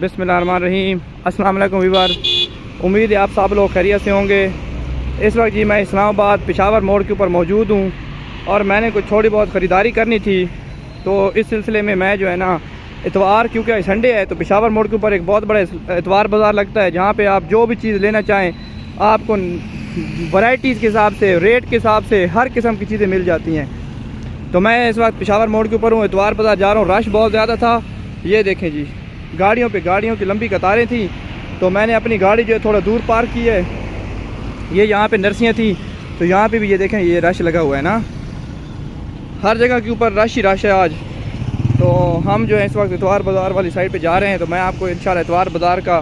बिस्मिल्लाहिर्रहमानिर्रहीम। अस्सलाम वालेकुम वीवर, उम्मीद है आप सब लोग खैरियत से होंगे। इस वक्त जी मैं इस्लामाबाद पेशावर मोड़ के ऊपर मौजूद हूँ और मैंने कुछ थोड़ी बहुत ख़रीदारी करनी थी, तो इस सिलसिले में मैं जो है ना इतवार, क्योंकि संडे है, तो पेशावर मोड़ के ऊपर एक बहुत बड़ा इतवार बाज़ार लगता है, जहाँ पे आप जो भी चीज़ लेना चाहें आपको वैराइटीज़ के हिसाब से, रेट के हिसाब से हर किस्म की चीज़ें मिल जाती हैं। तो मैं इस वक्त पेशावर मोड़ के ऊपर हूँ, इतवार बाज़ार जा रहा हूँ। रश बहुत ज़्यादा था, ये देखें जी, गाड़ियों की लंबी कतारें थी। तो मैंने अपनी गाड़ी जो है थोड़ा दूर पार्क की है। ये यहाँ पे नर्सियाँ थी, तो यहाँ पे भी ये देखें, ये रश लगा हुआ है ना, हर जगह के ऊपर रश ही रश है आज। तो हम जो है इस वक्त इतवार बाज़ार वाली साइड पे जा रहे हैं, तो मैं आपको इंशाल्लाह इतवार बाज़ार का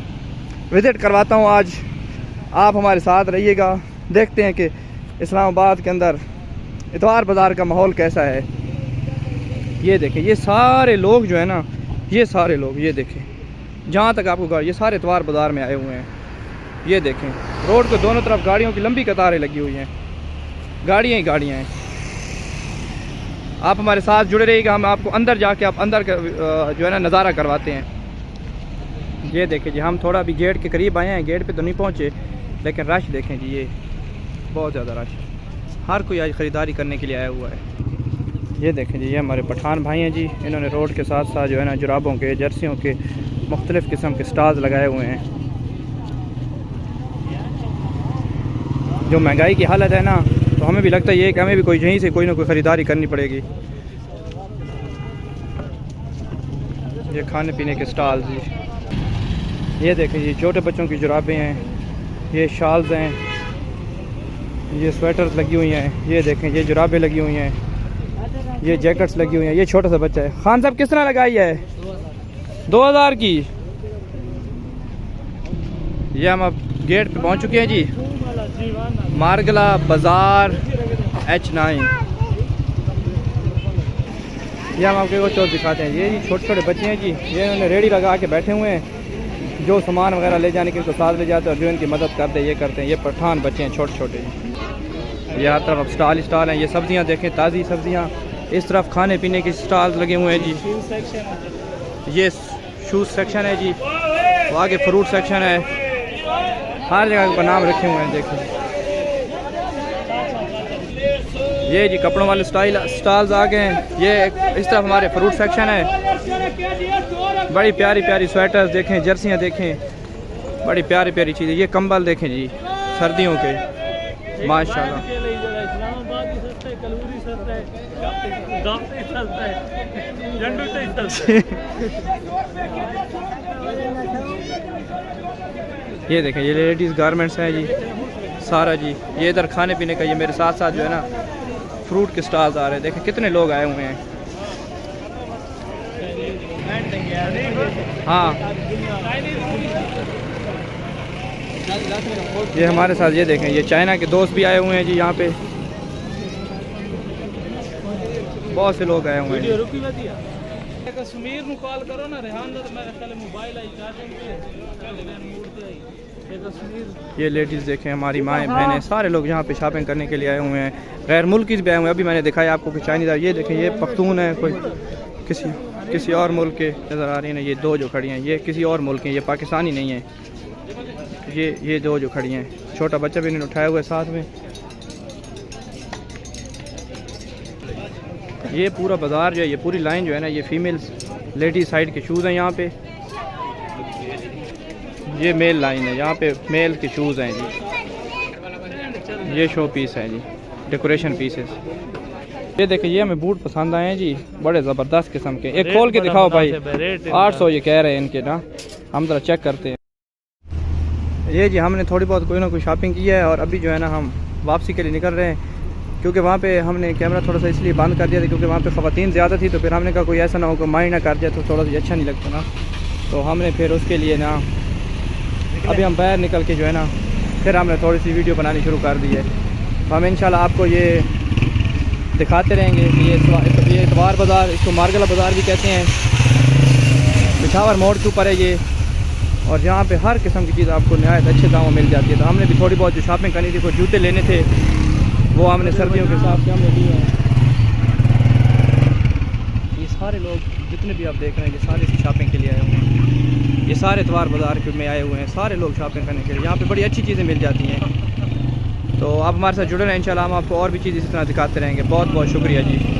विज़िट करवाता हूँ आज। आप हमारे साथ रहिएगा, देखते हैं कि इस्लामाबाद के अंदर इतवार बाज़ार का माहौल कैसा है। ये देखें, ये सारे लोग जो है ना, ये सारे लोग, ये देखें जहाँ तक आपको गाड़ी, ये सारे इतवार बाज़ार में आए हुए हैं। ये देखें, रोड के दोनों तरफ गाड़ियों की लंबी कतारें लगी हुई हैं, गाड़ियाँ ही गाड़ियाँ हैं। आप हमारे साथ जुड़े रहिएगा, हम आपको अंदर जाके आप अंदर का जो है ना नज़ारा करवाते हैं। ये देखें जी, हम थोड़ा अभी गेट के करीब आए हैं, गेट पे तो नहीं पहुँचे, लेकिन रश देखें जी, ये बहुत ज़्यादा रश, हर कोई आज ख़रीदारी करने के लिए आया हुआ है। ये देखें जी, ये हमारे पठान भाई हैं जी, इन्होंने रोड के साथ साथ जो है ना जुराबों के, जर्सियों के मुख्तलिफ़ किस्म के स्टॉल्स लगाए हुए हैं। जो महंगाई की हालत है ना, तो हमें भी लगता है ये कि हमें भी कोई यहीं से कोई ना कोई ख़रीदारी करनी पड़ेगी। ये खाने पीने के स्टॉल्स जी, ये देखें जी, छोटे बच्चों की जुराबें हैं, ये शॉल्स हैं, ये स्वेटर्स लगी हुई हैं। ये देखें, ये जुराबें लगी हुई हैं, ये जैकेट्स लगी हुई हैं। ये छोटा सा बच्चा है। खान साहब किस तरह लगाई है? 2000 की। ये हम अब गेट पे पहुंच चुके हैं जी, मारगला बाज़ार H9। ये हम आपको कुछ और दिखाते हैं। ये जी छोटे छोटे बच्चे हैं जी, ये इन्होंने रेडी लगा के बैठे हुए हैं, जो सामान वगैरह ले जाने के इनको साथ ले जाते हैं और जो इनकी मदद करते हैं, ये करते हैं। ये पठान बच्चे हैं छोटे छोटे। ये हर तरफ स्टॉल हैं। ये सब्जियां देखें, ताज़ी सब्जियां। इस तरफ खाने पीने के स्टॉल्स लगे हुए हैं जी। ये शूज़ सेक्शन है जी, वो आगे फ्रूट सेक्शन है, हर जगह पर नाम रखे हुए हैं। देखिए ये जी कपड़ों वाले स्टॉल्स आ गए हैं। ये इस तरफ हमारे फ्रूट सेक्शन है। बड़ी प्यारी प्यारी स्वेटर्स देखें, जर्सियाँ देखें, बड़ी प्यारी प्यारी चीज़ें। ये कंबल देखें जी, सर्दियों के, माशाल्लाह। ये देखें, ये लेडीज़ गारमेंट्स हैं जी सारा जी। ये इधर खाने पीने का, ये मेरे साथ साथ जो है ना फ्रूट के स्टॉल्स आ रहे हैं। देखें कितने लोग आए हुए हैं। हाँ, ये हमारे साथ, ये देखें, ये चाइना के दोस्त भी आए हुए हैं जी। यहाँ पे बहुत से लोग आए हुए हैं। ये लेडीज़ देखें, हमारी माएँ बहनें, सारे लोग यहाँ पे शॉपिंग करने के लिए आए हुए हैं। गैर मुल्की भी आए हुए हैं। अभी मैंने दिखाया आपको कि चाइनीज़। ये देखें, ये पख्तून है, कोई किसी और मुल्क के नज़र आ रही है ना। ये दो जो खड़ी हैं, ये किसी और मुल्क के, ये पाकिस्तानी नहीं है। ये दो जो खड़ी हैं, छोटा बच्चा भी इन्होंने उठाया हुआ है साथ में। ये पूरा बाज़ार जो है, ये पूरी लाइन जो है ना, ये फीमेल्स लेडीज साइड के शूज़ हैं यहाँ पे। ये मेल लाइन है, यहाँ पे मेल के शूज़ हैं जी। ये शो पीस है जी, डेकोरेशन पीसेस। ये देखिए, ये हमें बूट पसंद आए हैं जी, बड़े ज़बरदस्त किस्म के। एक खोल के दिखाओ भाई। 800 ये कह रहे हैं इनके ना, हम ज़रा चेक करते हैं। ये जी हमने थोड़ी बहुत कोई ना कोई शॉपिंग की है और अभी जो है ना हम वापसी के लिए निकल रहे हैं, क्योंकि वहाँ पे हमने कैमरा थोड़ा सा इसलिए बंद कर दिया था क्योंकि वहाँ पे ख़वातीन ज़्यादा थी। तो फिर हमने कहा कोई ऐसा ना हो कि माइंड ना कर जाए, तो थोड़ा सा अच्छा नहीं लगता ना, तो हमने फिर उसके लिए ना अभी हम बाहर निकल के जो है ना फिर हमने थोड़ी सी वीडियो बनानी शुरू कर दी है। तो हम इंशाल्लाह आपको ये दिखाते रहेंगे कि ये इतवार बाज़ार, इसको मारगला बाज़ार भी कहते हैं, पेशावर मोड़ के ऊपर है ये, और यहाँ पे हर किस्म की चीज़ आपको नहायत अच्छे दामों में मिल जाती है। तो हमने भी थोड़ी बहुत जो शॉपिंग करनी थी, कोई जूते लेने थे, वो हमने सर्दियों के हिसाब से हमने लिए हैं। ये सारे लोग जितने भी आप देख रहे हैं, ये सारे शॉपिंग के लिए आए हुए हैं। ये सारे इतवार बाज़ार में आए हुए हैं, सारे लोग शॉपिंग करने के लिए। यहाँ पे बड़ी अच्छी चीज़ें मिल जाती हैं। तो आप हमारे साथ जुड़े रहें, इंशाल्लाह हम आपको और भी चीज़ इसी तरह दिखाते रहेंगे। बहुत बहुत शुक्रिया जी।